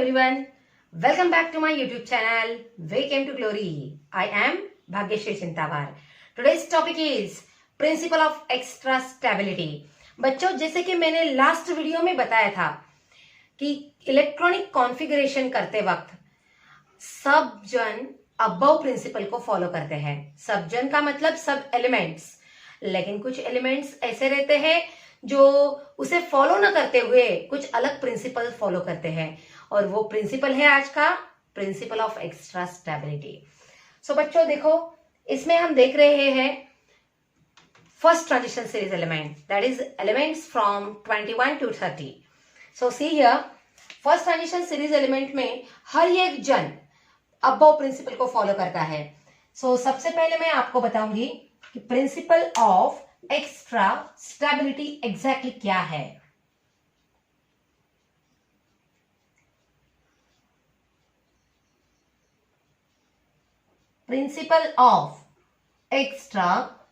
everyone. Welcome back to my YouTube channel. Welcome to Glory. I am Bhagyashree Chintavar. Today's topic is Principle of Extra Stability. बच्चों, जैसे कि मैंने last video में बताया था कि इलेक्ट्रॉनिक कॉन्फ़िगरेशन करते वक्त सब जन अबव प्रिंसिपल को फॉलो करते हैं। सब जन का मतलब सब एलिमेंट्स, लेकिन कुछ एलिमेंट्स ऐसे रहते हैं जो उसे फॉलो न करते हुए कुछ अलग प्रिंसिपल फॉलो करते हैं, और वो प्रिंसिपल है आज का प्रिंसिपल ऑफ एक्स्ट्रा स्टेबिलिटी। सो बच्चों देखो, इसमें हम देख रहे हैं first transition series element, that is elements from 21 to 30। So see here, first transition series element में हर एक जन अबव प्रिंसिपल को फॉलो करता है। सो सबसे पहले मैं आपको बताऊंगी कि principal of extra stability exactly क्या है। प्रिंसिपल ऑफ एक्स्ट्रा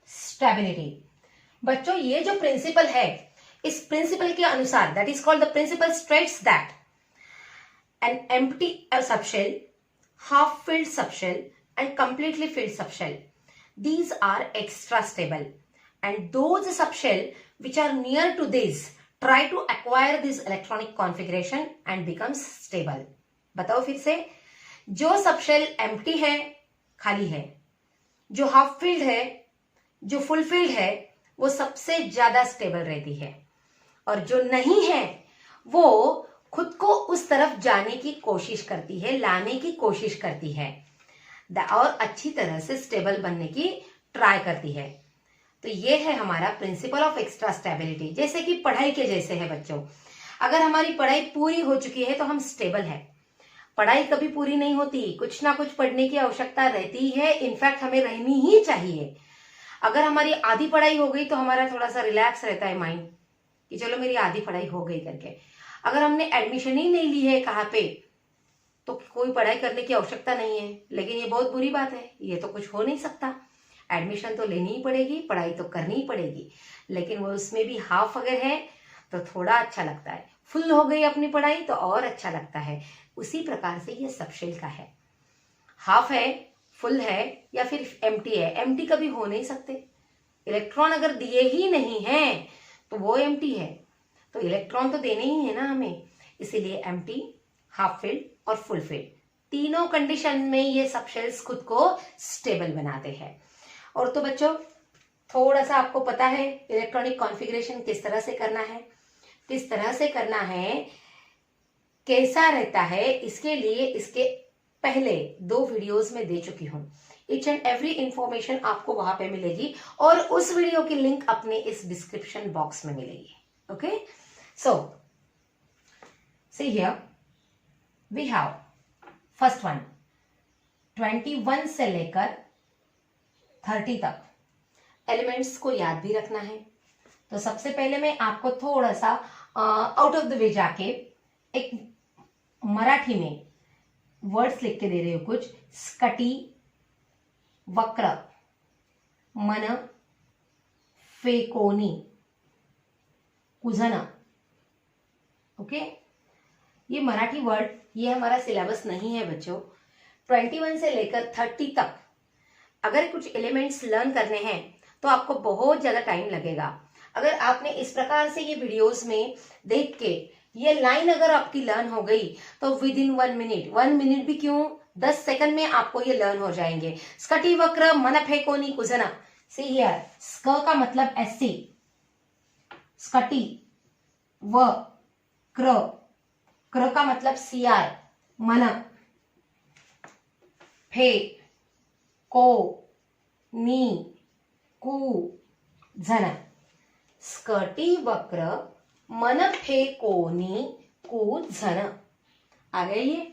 स्टेबिलिटी, बच्चों ये जो प्रिंसिपल है, इस प्रिंसिपल के अनुसार, that is called the principle, states that an empty subshell, half filled subshell and completely filled subshell, these are extra stable, and those subshell which are near to this try to acquire this electronic configuration and becomes stable। बताओ फिर से, जो subshell empty है, खाली है, जो half filled है, जो full filled है, वो सबसे ज्यादा स्टेबल रहती है, और जो नहीं है वो खुद को उस तरफ जाने की कोशिश करती है, लाने की कोशिश करती है, और अच्छी तरह से स्टेबल बनने की ट्राई करती है। तो ये है हमारा प्रिंसिपल ऑफ एक्स्ट्रा स्टेबिलिटी। जैसे कि पढ़ाई के जैसे है बच्चों, अगर हमारी पढ़ाई पूरी हो चुकी है तो हम स्टेबल है। पढ़ाई कभी पूरी नहीं होती, कुछ ना कुछ पढ़ने की आवश्यकता रहती है, इनफैक्ट हमें रहनी ही चाहिए। अगर हमारी आधी पढ़ाई हो गई तो हमारा थोड़ा सा रिलैक्स रहता है माइंड कि चलो मेरी आधी पढ़ाई हो गई करके। अगर हमने एडमिशन ही नहीं ली है कहाँ पे, तो कोई पढ़ाई करने की आवश्यकता नहीं है। लेकिन ये बहुत बुरी बात है, ये तो कुछ हो नहीं सकता। एडमिशन तो लेनी ही पड़ेगी, पढ़ाई तो करनी ही पड़ेगी, लेकिन वो उसमें भी हाफ अगर है तो थोड़ा अच्छा लगता है। फुल हो गई अपनी पढ़ाई तो और अच्छा लगता है। उसी प्रकार से ये सबशेल का है, हाफ है, फुल है, या फिर एम्प्टी है। एम्प्टी कभी हो नहीं सकते, इलेक्ट्रॉन अगर दिए ही नहीं है तो वो एम्प्टी है, तो इलेक्ट्रॉन तो देने ही है ना हमें, इसीलिए एम्प्टी, हाफ फिल्ड और फुल फिल्ड, तीनों कंडीशन में ये सबशेल्स खुद को स्टेबल बनाते हैं। और तो बच्चों थोड़ा सा आपको पता है इलेक्ट्रॉनिक कॉन्फ़िगरेशन किस तरह से करना है, किस तरह से करना है, कैसा रहता है, इसके लिए इसके पहले 2 वीडियोस में दे चुकी हूं। ईच एंड एवरी इंफॉर्मेशन आपको वहां पे मिलेगी, और उस वीडियो की लिंक अपने इस डिस्क्रिप्शन बॉक्स में मिलेगी। Okay, so see here we have first one 21 से लेकर 30 तक एलिमेंट्स को याद भी रखना है। तो सबसे पहले मैं आपको थोड़ा सा आउट ऑफ द वे जाके एक मराठी में वर्ड्स लिख के दे रही हूं कुछ। स्कटी, वक्र, मन, फेकोनी, कुझना। ओके, ये मराठी वर्ड, ये हमारा सिलेबस नहीं है बच्चों। 21 से लेकर 30 तक अगर कुछ एलिमेंट्स लर्न करने हैं तो आपको बहुत ज्यादा टाइम लगेगा। अगर आपने इस प्रकार से ये वीडियोस में देख के ये लाइन अगर आपकी लर्न हो गई तो विद इन 1 मिनट, 1 मिनट भी क्यों, 10 सेकंड में आपको ये लर्न हो जाएंगे। स्कटी, वक्र, मन, फेकोनी, कुझना। सी हियर, स्क का मतलब एससी, स्कटी, व, क्र, क्र का मतलब सीआर, मन, फे, को, नी, कु, झन। स्कटी, वक्र, मन, फे, को, नी, कु, झन। आ गए ये।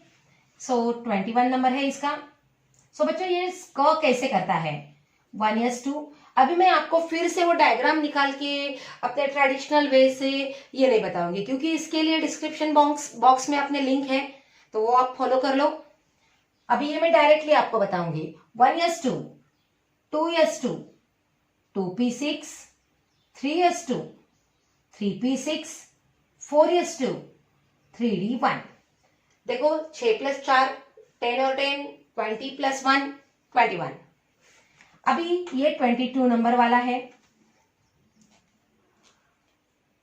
सो 21 नंबर है इसका। सो बच्चों ये क कैसे करता है, 1s2। अभी मैं आपको फिर से वो डायग्राम निकाल के अपने ट्रेडिशनल वे से ये नहीं बताऊंगी, क्योंकि इसके लिए डिस्क्रिप्शन बॉक्स में अपने लिंक है, तो वो आप फॉलो कर लो। अभी ये मैं डायरेक्टली आपको बताऊंगी। 1s2, 2s2, 2p6, 3s2, 3p6, 4s2, 3d1, देखो 6 + 4 10 और 10 20 + 1 21। अभी ये 22 नंबर वाला है।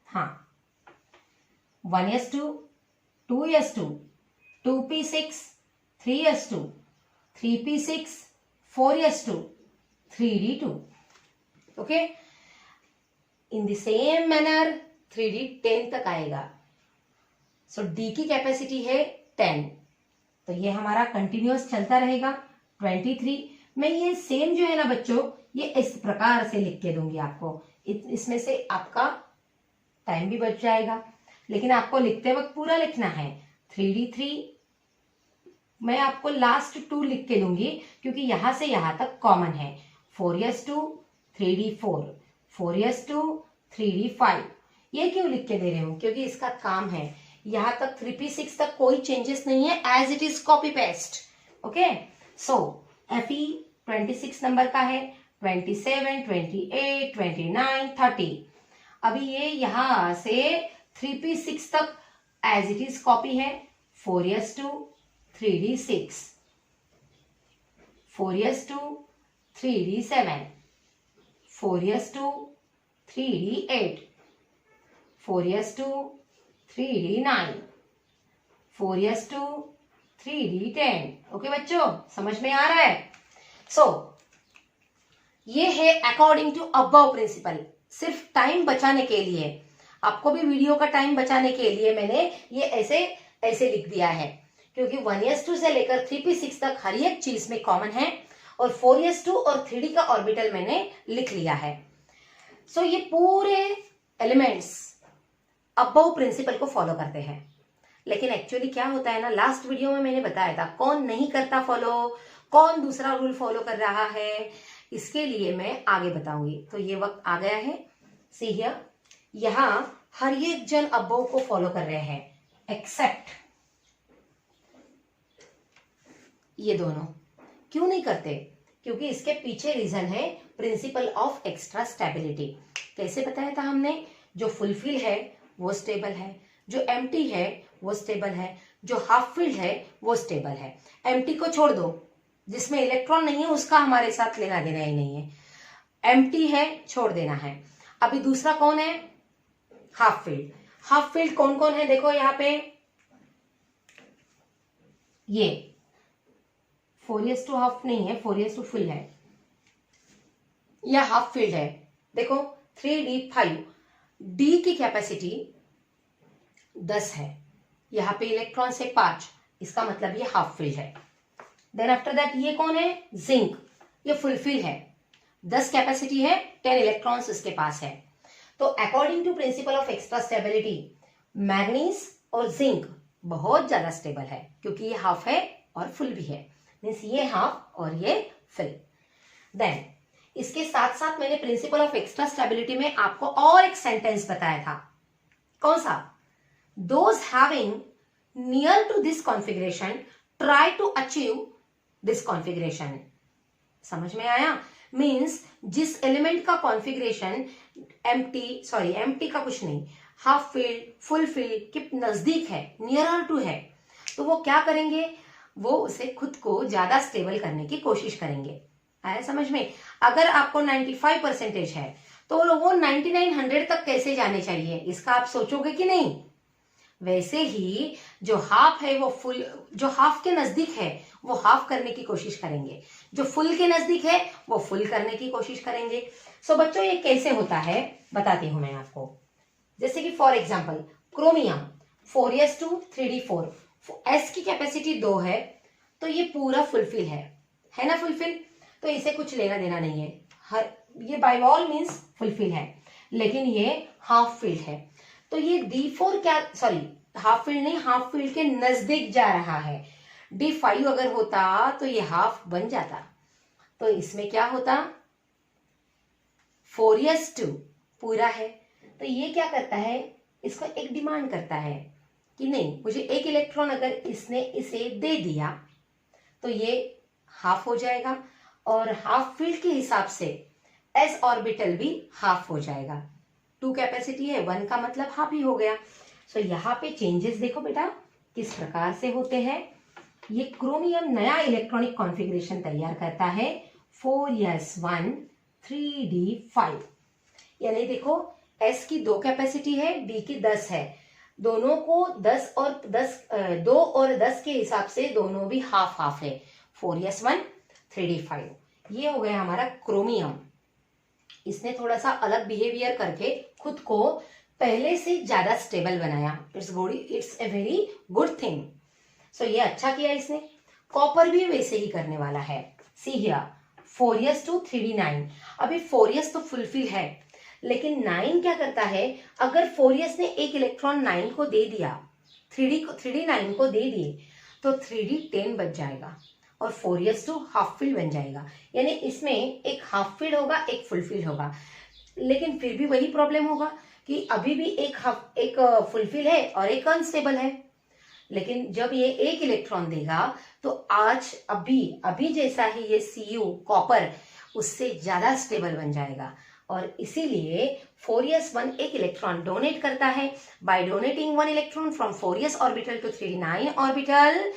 हाँ 1s2 2s2 2p6 3s2 3p6 4s2 3d2। Okay, in the same manner 3d 10 तक आएगा। सो d की कैपेसिटी है 10, तो ये हमारा कंटिन्यूअस चलता रहेगा। 23 मैं ये सेम जो है ना बच्चों, ये इस प्रकार से लिख के दूंगी आपको। इसमें से आपका टाइम भी बच जाएगा, लेकिन आपको लिखते वक्त पूरा लिखना है। 3d3 मैं आपको लास्ट 2 लिख के दूंगी क्योंकि यहां से यहां तक कॉमन है। 4s2 3d4 4s2 3d5। ये क्यों लिख के दे रहे हूं? क्योंकि इसका काम है, यहां तक 3p6 तक कोई चेंजेस नहीं है, as it is copy paste. Okay, so Fe 26 number का है, 27 28 29 30। अभी ये यहां से 3p6 तक एज इट इज कॉपी है। 4s2 3d6 4s2 3d7 4s2 3d8 4s2 3d9 4s2 3d10। Okay बच्चों, समझ में आ रहा है? सो ये है अकॉर्डिंग टू अबव प्रिंसिपल। सिर्फ टाइम बचाने के लिए, आपको भी वीडियो का टाइम बचाने के लिए मैंने ये ऐसे लिख दिया है, क्योंकि 1s2 से लेकर 3p6 तक हर एक चीज में कॉमन है, और 4s2 और 3d का ऑर्बिटल मैंने लिख लिया है। सो ये पूरे एलिमेंट्स अबव प्रिंसिपल को फॉलो करते हैं। लेकिन एक्चुअली क्या होता है ना, लास्ट वीडियो में मैंने बताया था कौन नहीं करता फॉलो, कौन दूसरा रूल फॉलो कर रहा है, इसके लिए मैं आगे बताऊंगी। तो ये वक्त आ गया है। सी हियर, यहां हर एक जन अबव को फॉलो कर रहे हैं एक्सेप्ट ये दोनों। क्यों नहीं करते? क्योंकि इसके पीछे रीजन है प्रिंसिपल ऑफ एक्स्ट्रा स्टेबिलिटी। कैसे बताया था हमने? जो फुलफिल है वो स्टेबल है, जो एम्प्टी है वो स्टेबल है, जो हाफ फिल्ड है वो स्टेबल है। एम्प्टी को छोड़ दो, जिसमें इलेक्ट्रॉन नहीं है उसका हमारे साथ लेना देना ही नहीं है। एम्प्टी है, छोड़ देना है। अभी दूसरा कौन है? Half field. हाफ फील्ड कौन कौन है? देखो यहाँ पे ये 4s2 हाफ नहीं है, 4s2 फुल है, यह हाफ फील्ड है। देखो 3d5, डी की कैपेसिटी 10 है, यहाँ पे इलेक्ट्रॉन से 5, इसका मतलब ये हाफ फील्ड है। देन आफ्टर दैट ये कौन है? जिंक, ये फुलफिल है, 10 कैपेसिटी है, 10 इलेक्ट्रॉन्स इसके पास है। तो according to principle of extra stability manganese और जिंक बहुत ज्यादा स्टेबल है, क्योंकि ये हाफ है और फुल भी है, मीन्स ये हाफ और ये फुल। देन इसके साथ साथ मैंने प्रिंसिपल ऑफ एक्स्ट्रा स्टेबिलिटी में आपको और एक सेंटेंस बताया था। कौन सा? Those having near to this configuration try to achieve this configuration। समझ में आया? मीन्स जिस एलिमेंट का कॉन्फ़िगरेशन एम्प्टी का कुछ नहीं, हाफ फील्ड फुल फील्ड के नजदीक है, नियरर टू है, तो वो क्या करेंगे? वो उसे खुद को ज्यादा स्टेबल करने की कोशिश करेंगे। आया समझ में? अगर आपको 95% है तो वो 99 100 तक कैसे जाने चाहिए, इसका आप सोचोगे कि नहीं? वैसे ही जो हाफ है वो फुल, जो हाफ के नजदीक है वो हाफ करने की कोशिश करेंगे, जो फुल के नजदीक है वो फुल करने की कोशिश करेंगे। सो बच्चों ये कैसे होता है बताती हूं मैं आपको। जैसे कि for example chromium 4s2 3d4, s की कैपेसिटी 2 है, तो ये पूरा फुलफिल है ना फुलफिल, तो इसे कुछ लेना देना नहीं है, हर ये बाय ऑल मीन्स फुलफिल है, लेकिन ये हाफ फील्ड है, तो ये D4 क्या, सॉरी हाफ फील्ड नहीं, हाफ फील्ड के नजदीक जा रहा है। D5 अगर होता तो ये हाफ बन जाता, तो इसमें क्या होता? 4s2 पूरा है, तो ये क्या करता है? इसको एक डिमांड करता है कि नहीं, मुझे एक इलेक्ट्रॉन अगर इसने इसे दे दिया तो ये हाफ हो जाएगा, और हाफ फील्ड के हिसाब से s ऑर्बिटल भी हाफ हो जाएगा। 2 कैपेसिटी है, 1 का मतलब हाफ ही हो गया। सो यहाँ पे चेंजेस देखो बेटा, किस प्रकार से होते हैं? ये क्रोमियम नया इलेक्ट्रॉनिक कॉन्फ़िगरेशन तैयार करता है 4s1 3d5। यानी देखो s की 2 कैपेसिटी है, d की 10 है, दोनों को 10 और 10 2 और 10 के हिसाब से दोनों भी हाफ हाफ है, 4s1 3d5। ये हो गया हमारा क्रोमियम। इसने थोड़ा सा अलग बिहेवियर करके खुद को पहले से ज्यादा स्टेबल बनाया। It's a very good thing. So ये अच्छा किया इसने। कॉपर भी वैसे ही करने वाला है। See here 4s2 3d9। अभी 4s तो फुलफिल है, लेकिन 9 क्या करता है, अगर 4s ने एक इलेक्ट्रॉन 9 को दे दिया, 3d9 को दे दिए, तो 3d10 बच जाएगा और 4s2 हाफ फिल बन जाएगा। यानी इसमें एक हाफ फिल होगा, एक फुलफिल होगा, लेकिन फिर भी वही प्रॉब्लम होगा कि अभी भी एक फुलफिल है और एक अनस्टेबल है। लेकिन जब ये एक इलेक्ट्रॉन देगा तो आज अभी जैसा ही ये Cu कॉपर उससे ज्यादा स्टेबल बन जाएगा और इसीलिए 4s1 एक इलेक्ट्रॉन डोनेट करता है। By donating 1 electron from 4s orbital to 3d9 orbital,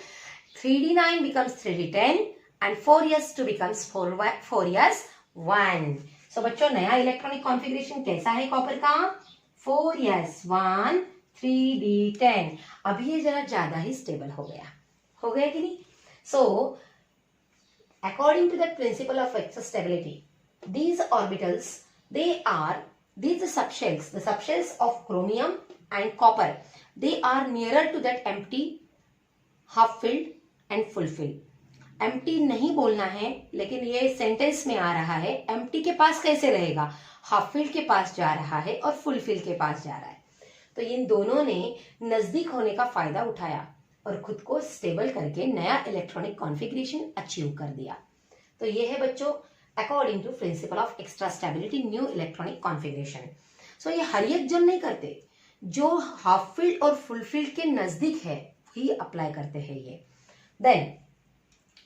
3d9 becomes 3d10 and 4s2 becomes 4s1। So बच्चों नया इलेक्ट्रॉनिक कॉन्फ़िगरेशन कैसा है कॉपर का? 4s1 3d10। अभी ये जरा ज्यादा ही स्टेबल हो गया कि नहीं? So according to the principle of extra stability, these orbitals, these subshells, the subshells of chromium and copper, they are nearer to that empty, half filled and fulfilled। Empty नहीं बोलना है, लेकिन ये सेंटेंस में आ रहा है। एम्प्टी के पास कैसे रहेगा? हाफ फिल्ड के पास जा रहा है और फुल फिल्ड के पास जा रहा है। तो इन दोनों ने नजदीक होने का फायदा उठाया और खुद को स्टेबल करके नया इलेक्ट्रॉनिक कॉन्फ़िगरेशन अचीव कर दिया। तो ये है बच्चों according to principle of extra stability new electronic configuration. So ये हर एक जन नहीं करते, जो हाफ फील्ड और फुल फील्ड के नजदीक है ही अप्लाई करते हैं ये। देन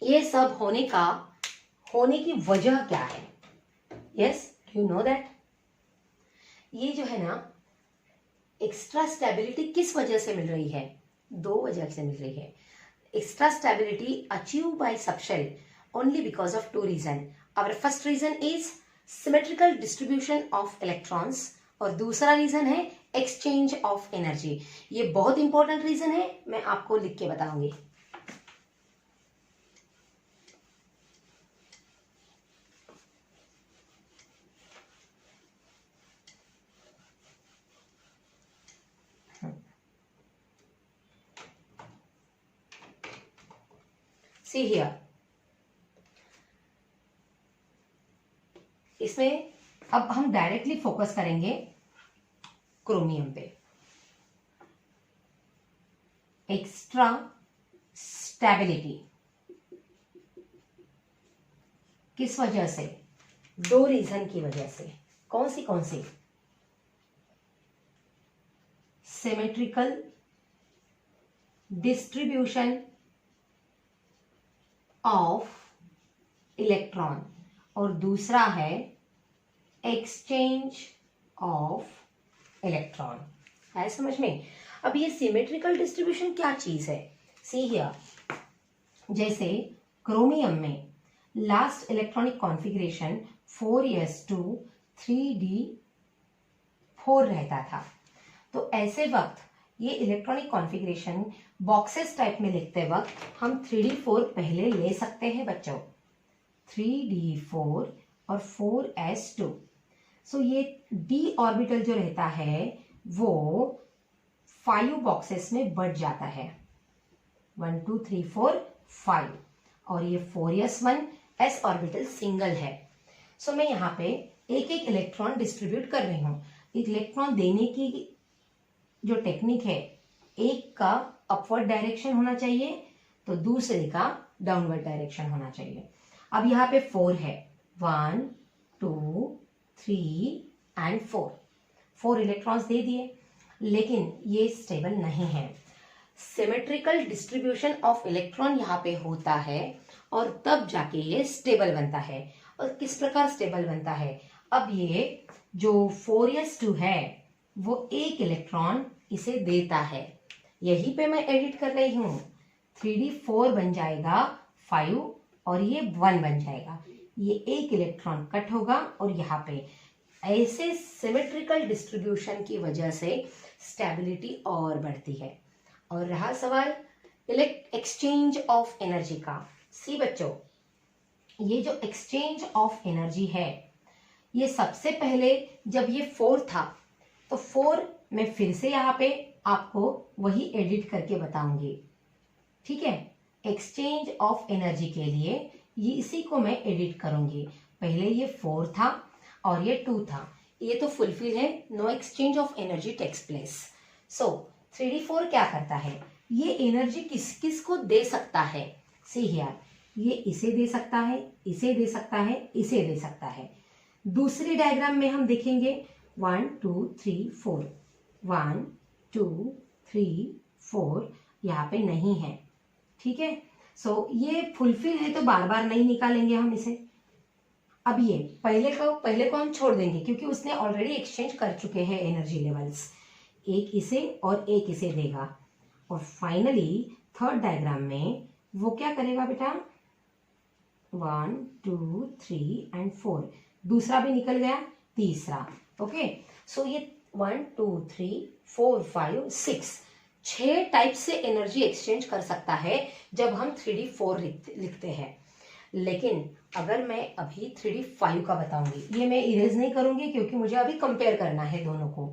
ये सब होने की वजह क्या है? Yes, do you know that? ये जो है ना एक्स्ट्रा स्टेबिलिटी किस वजह से मिल रही है? 2 वजह से मिल रही है। Extra stability achieve by subshell only because of 2 reasons. Our first reason is symmetrical distribution of electrons और दूसरा रीजन है एक्सचेंज ऑफ एनर्जी। ये बहुत इंपॉर्टेंट रीजन है, मैं आपको लिख के बताऊंगी। See here, इसमें अब हम डायरेक्टली फोकस करेंगे क्रोमियम पे। एक्स्ट्रा स्टेबिलिटी किस वजह से? 2 रीजन की वजह से। कौन सी? सिमेट्रिकल डिस्ट्रीब्यूशन ऑफ इलेक्ट्रॉन और दूसरा है एक्सचेंज ऑफ इलेक्ट्रॉन। है समझ में? अब ये सिमेट्रिकल डिस्ट्रीब्यूशन क्या चीज है? सी हियर, जैसे क्रोमियम में last electronic configuration 4s2 3d4 रहता था, तो ऐसे वक्त ये इलेक्ट्रॉनिक कॉन्फ़िगरेशन बॉक्सेस टाइप में लिखते वक्त हम 3d4 पहले ले सकते हैं बच्चों, 3d4 और 4s2। सो ये d ऑर्बिटल जो रहता है वो 5 बॉक्सेस में बढ़ जाता है, 1 2 3 4 5, और ये 4s1 s ऑर्बिटल सिंगल है। सो मैं यहाँ पे एक एक इलेक्ट्रॉन डिस्ट्रीब्यूट कर रही हूँ। इलेक्ट्रॉन देने की जो टेक्निक है, एक का अपवर्ड डायरेक्शन होना चाहिए तो दूसरे का डाउनवर्ड डायरेक्शन होना चाहिए। अब यहाँ पे 4 है, 1 2 3 एंड 4 इलेक्ट्रॉन्स दे दिए, लेकिन ये स्टेबल नहीं है। सिमेट्रिकल डिस्ट्रीब्यूशन ऑफ इलेक्ट्रॉन यहाँ पे होता है और तब जाके ये स्टेबल बनता है। और किस प्रकार स्टेबल बनता है? अब ये जो 4s2 है वो एक इलेक्ट्रॉन इसे देता है, यहीं पे मैं एडिट कर रही हूँ। 3d 4 बन जाएगा 5 और ये 1 बन जाएगा। ये एक इलेक्ट्रॉन कट होगा और यहाँ पे ऐसे सिमेट्रिकल डिस्ट्रीब्यूशन की वजह से स्टेबिलिटी और बढ़ती है। और रहा सवाल एक्सचेंज ऑफ एनर्जी का। सी बच्चों, ये जो एक्सचेंज ऑफ एनर्जी है, ये सबसे पहले जब ये 4 था तो 4 मैं फिर से यहाँ पे आपको वही एडिट करके बताऊंगी, ठीक है। एक्सचेंज ऑफ एनर्जी के लिए ये इसी को मैं एडिट करूंगी। पहले ये 4 था और ये 2 था, ये तो फुलफिल है, no exchange of energy takes place. So 3d4 क्या करता है, ये एनर्जी किस किस को दे सकता है। सी हियर, ये इसे दे सकता है, इसे दे सकता है, इसे दे सकता है। दूसरी डायग्राम में हम देखेंगे 1 2 3 4, 1 2 3 4 यहाँ पे नहीं है, ठीक है। सो ये फुलफिल है तो बार बार नहीं निकालेंगे हम इसे। अब ये पहले को हम छोड़ देंगे क्योंकि उसने ऑलरेडी एक्सचेंज कर चुके हैं एनर्जी लेवल्स, एक इसे और एक इसे देगा। और फाइनली थर्ड डायग्राम में वो क्या करेगा बेटा, 1 2 3 एंड 4, दूसरा भी निकल गया, तीसरा। ओके, सो ये 1 2 3 4 5 6 टाइप से एनर्जी एक्सचेंज कर सकता है जब हम 3d4 लिखते हैं। लेकिन अगर मैं अभी 3d5 का बताऊंगी, ये मैं इरेज नहीं करूंगी क्योंकि मुझे अभी कंपेयर करना है दोनों को।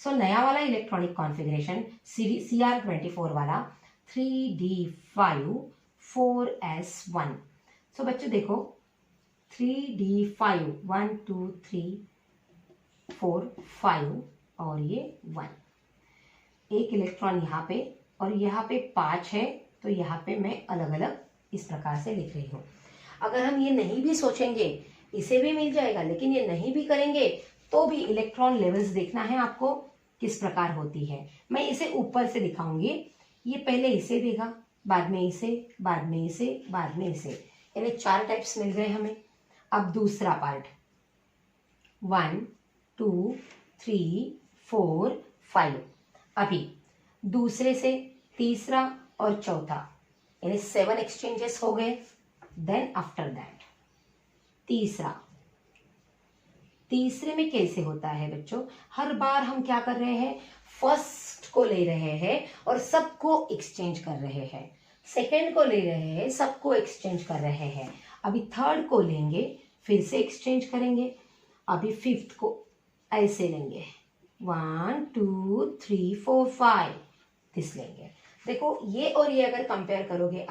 सो नया वाला इलेक्ट्रॉनिक कॉन्फ़िगरेशन CR24 वाला 3d5 4s1। सो बच्चों देखो 3d5 1 2 3 4 5 और ये 1, एक इलेक्ट्रॉन यहाँ पे और यहाँ पे 5 है, तो यहाँ पे मैं अलग अलग इस प्रकार से लिख रही हूँ। अगर हम ये नहीं भी सोचेंगे, इसे भी मिल जाएगा, लेकिन ये नहीं भी करेंगे तो भी इलेक्ट्रॉन लेवल्स देखना है आपको किस प्रकार होती है। मैं इसे ऊपर से दिखाऊंगी, ये पहले इसे देगा, बाद में इसे, बाद में इसे, बाद में इसे, यानी 4 टाइप्स मिल गए हमें। अब दूसरा पार्ट 1 2 3 4 5, अभी दूसरे से तीसरा और चौथा, यानी 7 एक्सचेंजेस हो गए। देन आफ्टर दैट तीसरे में कैसे होता है बच्चों, हर बार हम क्या कर रहे हैं, फर्स्ट को ले रहे हैं और सबको एक्सचेंज कर रहे हैं, सेकंड को ले रहे हैं, सबको एक्सचेंज कर रहे हैं। अभी थर्ड को लेंगे, फिर से एक्सचेंज करेंगे। अभी फिफ्थ को ऐसे लेंगे, 1 2 3 4 5 दिस लेंगे। देखो ये और ये अगर कंपेयर करोगे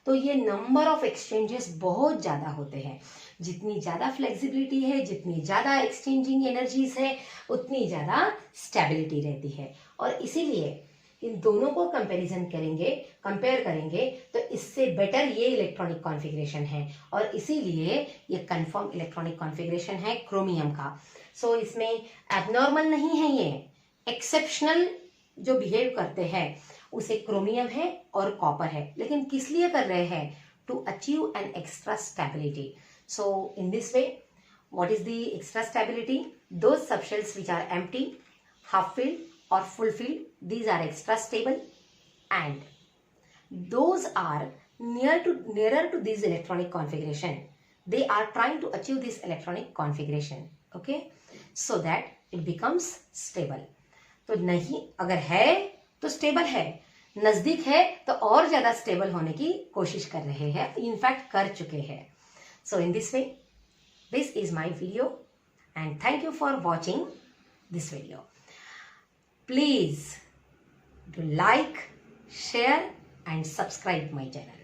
तो ये नंबर ऑफ एक्सचेंजेस बहुत ज्यादा होते हैं। जितनी ज्यादा फ्लेक्सिबिलिटी है, जितनी ज्यादा एक्सचेंजिंग एनर्जीज है, उतनी ज्यादा स्टेबिलिटी रहती है। और इसीलिए इन दोनों को कंपेयर करेंगे तो इससे बेटर ये इलेक्ट्रॉनिक कॉन्फ़िगरेशन है और इसीलिए ये कंफर्म इलेक्ट्रॉनिक कॉन्फ़िगरेशन है क्रोमियम का। सो इसमें एबनॉर्मल नहीं है, ये एक्सेप्शनल जो बिहेव करते हैं उसे क्रोमियम है और कॉपर है। लेकिन किस लिए कर रहे हैं, to achieve an extra stability. So in this way what is the extra stability, those subshells which are empty, half filled or full filled, these are extra stable, and those are nearer to this electronic configuration, they are trying to achieve this electronic configuration, okay, so that it becomes stable। तो नहीं, अगर है तो stable है, नजदीक है तो और ज्यादा स्टेबल होने की कोशिश कर रहे हैं, इनफैक्ट कर चुके हैं। So in this way this is my video and thank you for watching this video. Please do like, share and subscribe my channel.